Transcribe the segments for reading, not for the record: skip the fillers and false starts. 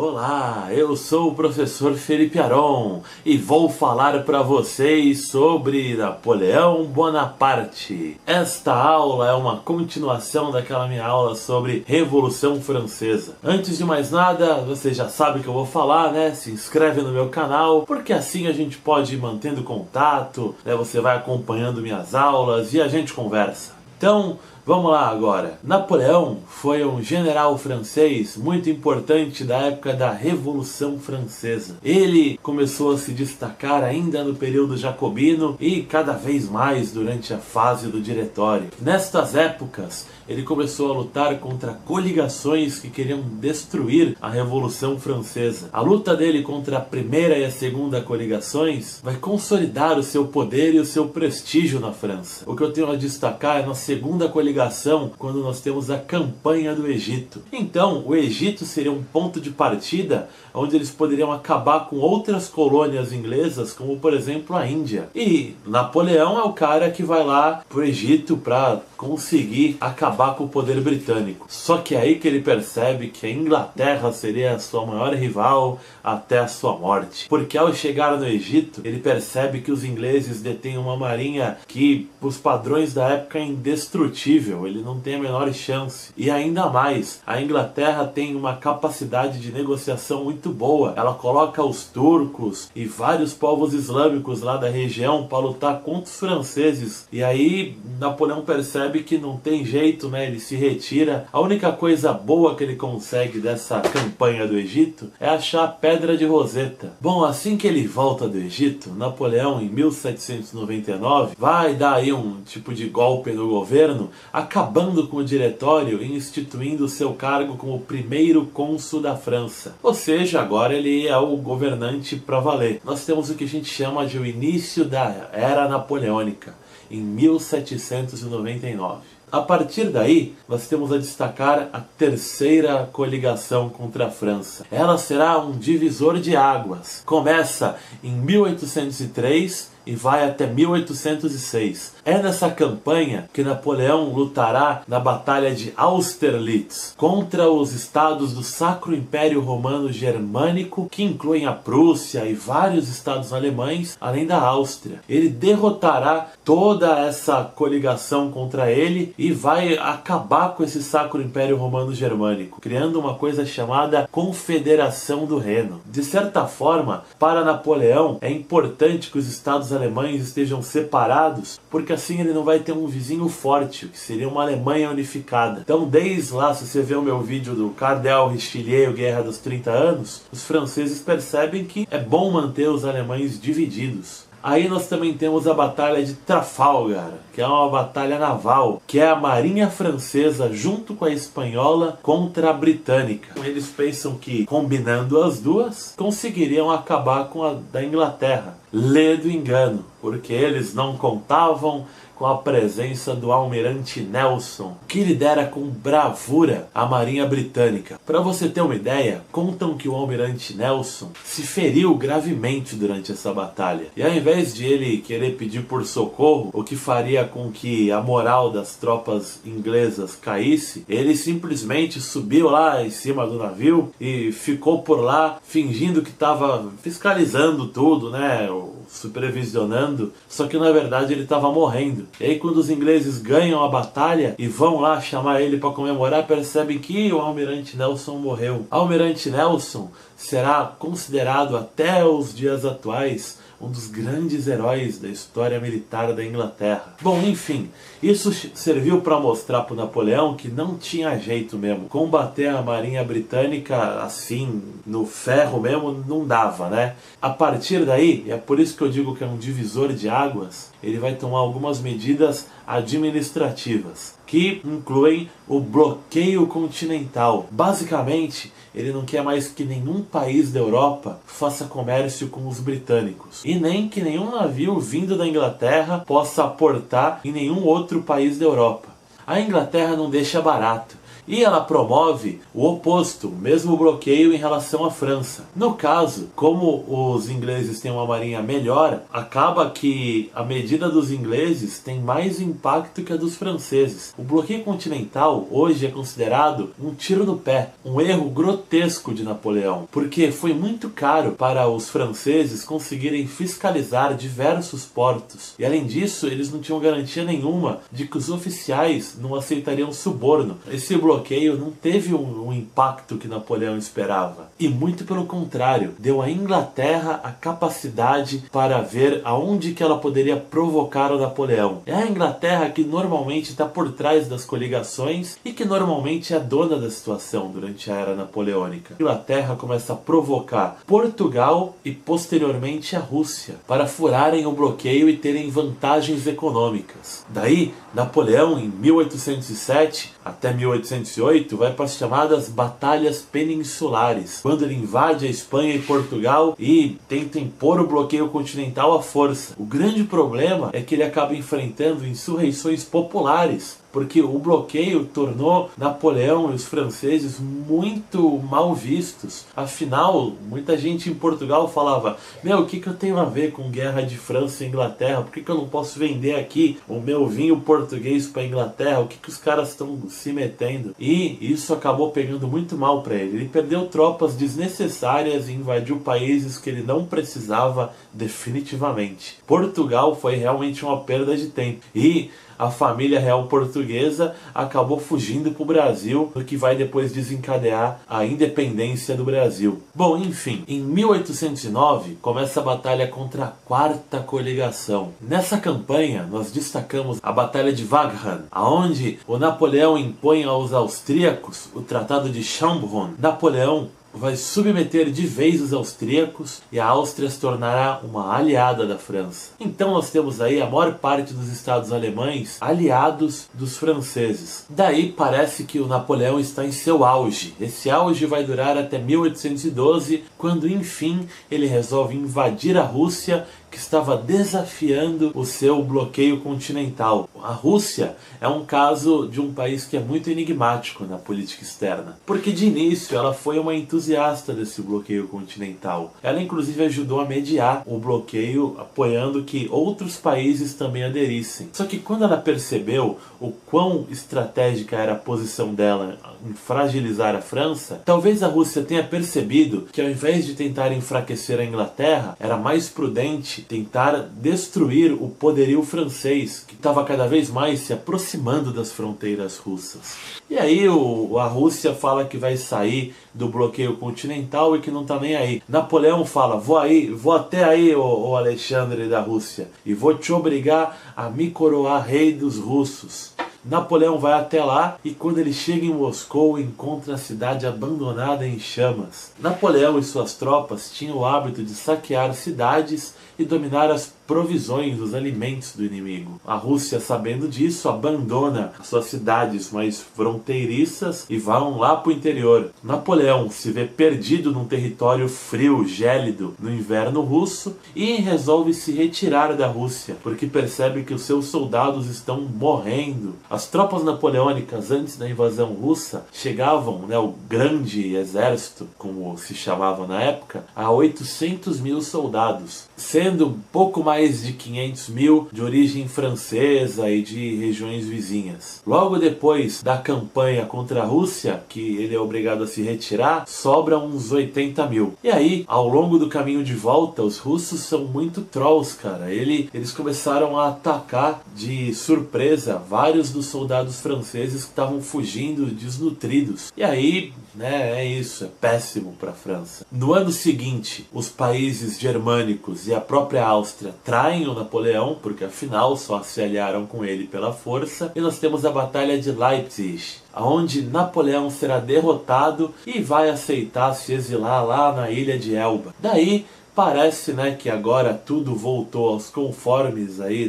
Olá, eu sou o professor Felipe Aron e vou falar para vocês sobre Napoleão Bonaparte. Esta aula é uma continuação daquela minha aula sobre Revolução Francesa. Antes de mais nada, você já sabe que eu vou falar, né? Se inscreve no meu canal, porque assim a gente pode ir mantendo contato, né? Você vai acompanhando minhas aulas e a gente conversa. Então, vamos lá agora. Napoleão foi um general francês muito importante da época da Revolução Francesa. Ele começou a se destacar ainda no período jacobino e cada vez mais durante a fase do Diretório. Nestas épocas, ele começou a lutar contra coligações que queriam destruir a Revolução Francesa. A luta dele contra a primeira e a segunda coligações vai consolidar o seu poder e o seu prestígio na França. O que eu tenho a destacar é na segunda coligação, quando nós temos a campanha do Egito. Então, o Egito seria um ponto de partida onde eles poderiam acabar com outras colônias inglesas, como por exemplo a Índia. E Napoleão é o cara que vai lá pro Egito para conseguir acabar com o poder britânico. Só que é aí que ele percebe que a Inglaterra seria a sua maior rival até a sua morte. Porque ao chegar no Egito, ele percebe que os ingleses detêm uma marinha que, os padrões da época, é indestrutível. Ele não tem a menor chance. E ainda mais, a Inglaterra tem uma capacidade de negociação muito boa. Ela coloca os turcos e vários povos islâmicos lá da região para lutar contra os franceses. E aí Napoleão percebe que não tem jeito, né? Ele se retira. A única coisa boa que ele consegue dessa campanha do Egito é achar a Pedra de Roseta. Bom, assim que ele volta do Egito, Napoleão, em 1799, vai dar aí um tipo de golpe no governo, acabando com o Diretório e instituindo o seu cargo como primeiro cônsul da França. Ou seja, agora ele é o governante para valer. Nós temos o que a gente chama de o início da Era Napoleônica, em 1799. A partir daí, nós temos a destacar a terceira coligação contra a França. Ela será um divisor de águas. Começa em 1803 e vai até 1806. É nessa campanha que Napoleão lutará na Batalha de Austerlitz contra os estados do Sacro Império Romano Germânico, que incluem a Prússia e vários estados alemães, além da Áustria. Ele derrotará toda essa coligação contra ele e vai acabar com esse Sacro Império Romano Germânico, criando uma coisa chamada Confederação do Reno. De certa forma, para Napoleão, é importante que os estados alemães estejam separados, porque assim ele não vai ter um vizinho forte, que seria uma Alemanha unificada. Então, desde lá, se você vê o meu vídeo do Cardel Richelieu, Guerra dos 30 Anos, os franceses percebem que é bom manter os alemães divididos. Aí nós também temos a Batalha de Trafalgar, que é uma batalha naval, que é a marinha francesa junto com a espanhola contra a britânica. Eles pensam que, combinando as duas, conseguiriam acabar com a da Inglaterra. Lê do engano, porque eles não contavam com a presença do almirante Nelson, que lidera com bravura a marinha britânica. Para você ter uma ideia, contam que o almirante Nelson se feriu gravemente durante essa batalha. E ao invés de ele querer pedir por socorro, o que faria com que a moral das tropas inglesas caísse, ele simplesmente subiu lá em cima do navio e ficou por lá fingindo que estava fiscalizando tudo, né? Supervisionando, só que na verdade ele estava morrendo. E aí quando os ingleses ganham a batalha e vão lá chamar ele para comemorar, percebem que o almirante Nelson morreu. Almirante Nelson será considerado até os dias atuais um dos grandes heróis da história militar da Inglaterra. Bom, enfim, isso serviu para mostrar para o Napoleão que não tinha jeito mesmo. Combater a marinha britânica assim, no ferro mesmo, não dava, né? A partir daí, é por isso que eu digo que é um divisor de águas, ele vai tomar algumas medidas administrativas, que incluem o bloqueio continental. Basicamente, ele não quer mais que nenhum país da Europa faça comércio com os britânicos. E nem que nenhum navio vindo da Inglaterra possa aportar em nenhum outro país da Europa. A Inglaterra não deixa barato. E ela promove o oposto, o mesmo bloqueio em relação à França. No caso, como os ingleses têm uma marinha melhor, acaba que a medida dos ingleses tem mais impacto que a dos franceses. O bloqueio continental hoje é considerado um tiro no pé, um erro grotesco de Napoleão, porque foi muito caro para os franceses conseguirem fiscalizar diversos portos. E além disso, eles não tinham garantia nenhuma de que os oficiais não aceitariam suborno. Esse bloqueio não teve um impacto que Napoleão esperava. E muito pelo contrário, deu à Inglaterra a capacidade para ver aonde que ela poderia provocar o Napoleão. É a Inglaterra que normalmente está por trás das coligações e que normalmente é dona da situação durante a era napoleônica. A Inglaterra começa a provocar Portugal e posteriormente a Rússia para furarem o bloqueio e terem vantagens econômicas. Daí, Napoleão, em 1807 até 1808, vai para as chamadas Batalhas Peninsulares, quando ele invade a Espanha e Portugal e tenta impor o bloqueio continental à força. O grande problema é que ele acaba enfrentando insurreições populares, porque o bloqueio tornou Napoleão e os franceses muito mal vistos. Afinal, muita gente em Portugal falava: meu, o que eu tenho a ver com guerra de França e Inglaterra? Por que eu não posso vender aqui o meu vinho português para a Inglaterra? O que os caras estão se metendo? E isso acabou pegando muito mal para ele. Ele perdeu tropas desnecessárias e invadiu países que ele não precisava definitivamente. Portugal foi realmente uma perda de tempo. E a família real portuguesa acabou fugindo para o Brasil, o que vai depois desencadear a independência do Brasil. Bom, enfim, em 1809 começa a batalha contra a Quarta Coligação. Nessa campanha nós destacamos a Batalha de Wagram, aonde o Napoleão impõe aos austríacos o Tratado de Schönbrunn. Napoleão vai submeter de vez os austríacos e a Áustria se tornará uma aliada da França. Então nós temos aí a maior parte dos estados alemães aliados dos franceses. Daí parece que o Napoleão está em seu auge. Esse auge vai durar até 1812, quando enfim ele resolve invadir a Rússia, que estava desafiando o seu bloqueio continental. A Rússia é um caso de um país que é muito enigmático na política externa, porque de início ela foi uma entusiasta desse bloqueio continental. Ela inclusive ajudou a mediar o bloqueio, apoiando que outros países também aderissem. Só que quando ela percebeu o quão estratégica era a posição dela em fragilizar a França, talvez a Rússia tenha percebido que ao invés de tentar enfraquecer a Inglaterra, era mais prudente tentar destruir o poderio francês, que estava cada vez mais se aproximando das fronteiras russas. E aí a Rússia fala que vai sair do bloqueio continental e que não está nem aí. Napoleão fala: vou até aí, o Alexandre da Rússia, e vou te obrigar a me coroar rei dos russos. Napoleão vai até lá e quando ele chega em Moscou encontra a cidade abandonada em chamas. Napoleão e suas tropas tinham o hábito de saquear cidades e dominar as provisões, os alimentos do inimigo. A Rússia, sabendo disso, abandona as suas cidades mais fronteiriças e vão lá para o interior. Napoleão se vê perdido num território frio, gélido, no inverno russo e resolve se retirar da Rússia, porque percebe que os seus soldados estão morrendo. As tropas napoleônicas, antes da invasão russa, chegavam, o grande exército, como se chamava na época, a 800 mil soldados, sendo pouco mais de 500 mil de origem francesa e de regiões vizinhas. Logo depois da campanha contra a Rússia, que ele é obrigado a se retirar, sobram uns 80 mil. E aí, ao longo do caminho de volta, os russos são muito trolls, cara. Eles começaram a atacar de surpresa vários dos soldados franceses que estavam fugindo desnutridos. E aí, é isso, é péssimo para a França. No ano seguinte, os países germânicos e a própria Áustria traem o Napoleão, porque afinal só se aliaram com ele pela força, e nós temos a Batalha de Leipzig, onde Napoleão será derrotado e vai aceitar se exilar lá na ilha de Elba. Daí parece que agora tudo voltou aos conformes aí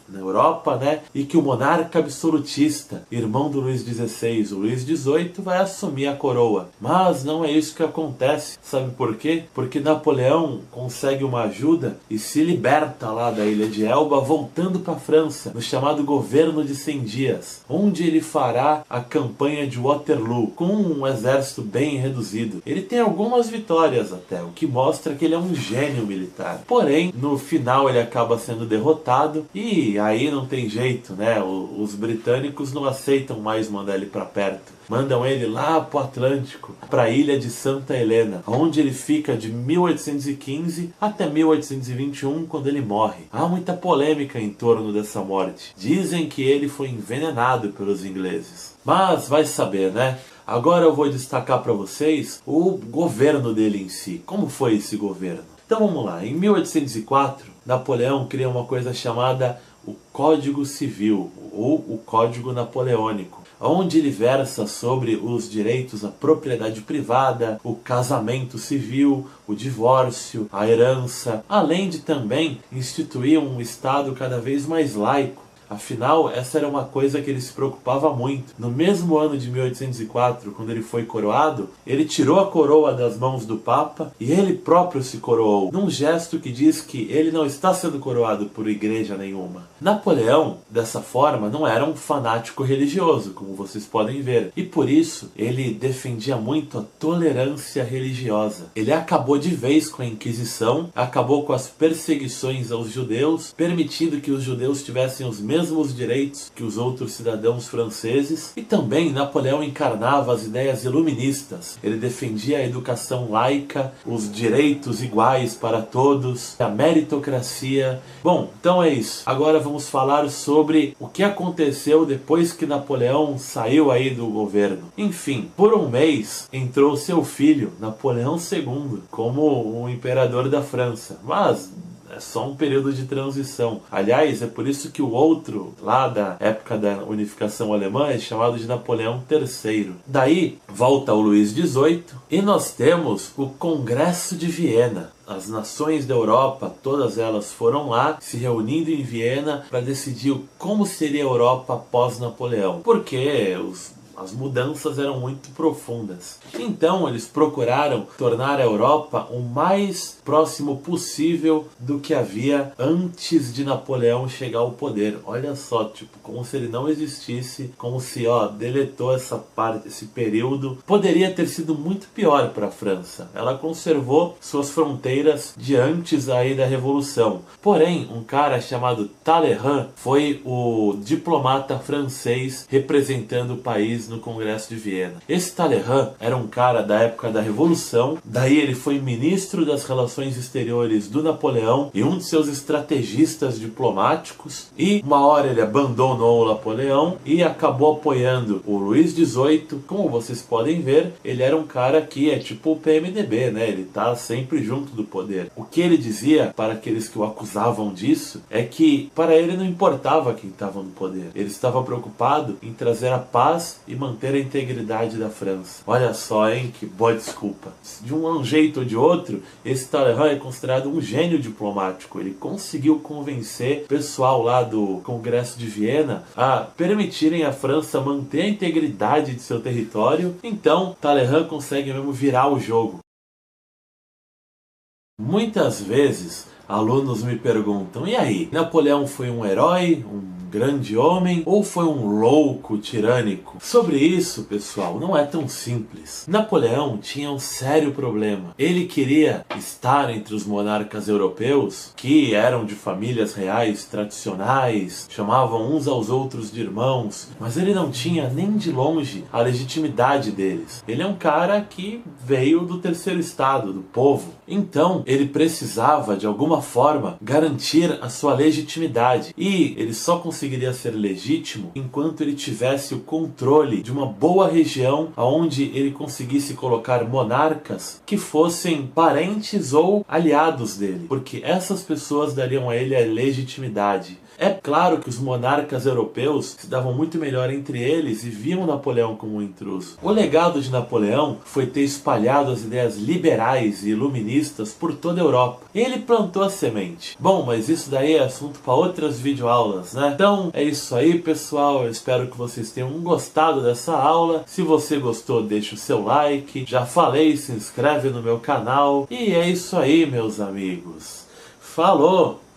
na Europa, né? E que o monarca absolutista, irmão do Luís XVI, o Luís XVIII, vai assumir a coroa. Mas não é isso que acontece. Sabe por quê? Porque Napoleão consegue uma ajuda e se liberta lá da ilha de Elba, voltando para a França, no chamado governo de 100 dias, onde ele fará a campanha de Waterloo, com um exército bem reduzido. Ele tem algumas vitórias até, o que mostra que ele é um gênio militar. Porém, no final ele acaba sendo derrotado e aí não tem jeito, né? Os britânicos não aceitam mais mandar ele para perto. Mandam ele lá pro Atlântico, para a ilha de Santa Helena, onde ele fica de 1815 até 1821, quando ele morre. Há muita polêmica em torno dessa morte. Dizem que ele foi envenenado pelos ingleses. Mas vai saber, né? Agora eu vou destacar para vocês o governo dele em si. Como foi esse governo? Então vamos lá. Em 1804, Napoleão cria uma coisa chamada o Código Civil, ou o Código Napoleônico, onde ele versa sobre os direitos à propriedade privada, o casamento civil, o divórcio, a herança, além de também instituir um Estado cada vez mais laico. Afinal, essa era uma coisa que ele se preocupava muito. No mesmo ano de 1804, quando ele foi coroado, ele tirou a coroa das mãos do Papa e ele próprio se coroou, num gesto que diz que ele não está sendo coroado por igreja nenhuma. Napoleão, dessa forma, não era um fanático religioso, como vocês podem ver, e por isso ele defendia muito a tolerância religiosa. Ele acabou de vez com a Inquisição, acabou com as perseguições aos judeus, permitindo que os judeus tivessem os mesmos direitos que os outros cidadãos franceses, e também Napoleão encarnava as ideias iluministas. Ele defendia a educação laica, os direitos iguais para todos, a meritocracia. Bom, então é isso. Agora vamos falar sobre o que aconteceu depois que Napoleão saiu aí do governo. Enfim, por um mês entrou seu filho, Napoleão II, como o imperador da França. Mas é só um período de transição. Aliás, é por isso que o outro, lá da época da unificação alemã, é chamado de Napoleão III. Daí, volta o Luís XVIII e nós temos o Congresso de Viena. As nações da Europa, todas elas foram lá, se reunindo em Viena para decidir como seria a Europa após Napoleão. Porque as mudanças eram muito profundas. Então eles procuraram tornar a Europa o mais próximo possível do que havia antes de Napoleão chegar ao poder. Olha só, tipo, como se ele não existisse, como se, deletou essa parte, esse período. Poderia ter sido muito pior para a França. Ela conservou suas fronteiras de antes aí da Revolução. Porém, um cara chamado Talleyrand foi o diplomata francês representando o país no Congresso de Viena. Esse Talleyrand era um cara da época da Revolução, daí ele foi ministro das Relações Exteriores do Napoleão e um de seus estrategistas diplomáticos, e uma hora ele abandonou o Napoleão e acabou apoiando o Luís XVIII. Como vocês podem ver, ele era um cara que é tipo o PMDB, né? Ele tá sempre junto do poder. O que ele dizia para aqueles que o acusavam disso é que para ele não importava quem estava no poder. Ele estava preocupado em trazer a paz e manter a integridade da França. Olha só, hein? Que boa desculpa. De um jeito ou de outro, esse Talleyrand é considerado um gênio diplomático. Ele conseguiu convencer o pessoal lá do Congresso de Viena a permitirem a França manter a integridade de seu território. Então, Talleyrand consegue mesmo virar o jogo. Muitas vezes, alunos me perguntam, e aí, Napoleão foi um herói, um grande homem, ou foi um louco tirânico? Sobre isso, pessoal, não é tão simples. Napoleão tinha um sério problema. Ele queria estar entre os monarcas europeus, que eram de famílias reais tradicionais, chamavam uns aos outros de irmãos, mas ele não tinha nem de longe a legitimidade deles. Ele é um cara que veio do terceiro estado, do povo. Então, ele precisava, de alguma forma, garantir a sua legitimidade. E ele só conseguiria ser legítimo enquanto ele tivesse o controle de uma boa região onde ele conseguisse colocar monarcas que fossem parentes ou aliados dele. Porque essas pessoas dariam a ele a legitimidade. É claro que os monarcas europeus se davam muito melhor entre eles e viam Napoleão como um intruso. O legado de Napoleão foi ter espalhado as ideias liberais e iluministas por toda a Europa. Ele plantou a semente. Bom, mas isso daí é assunto para outras videoaulas, né? Então é isso aí, pessoal. Eu espero que vocês tenham gostado dessa aula. Se você gostou, deixa o seu like. Já falei, se inscreve no meu canal. E é isso aí, meus amigos. Falou!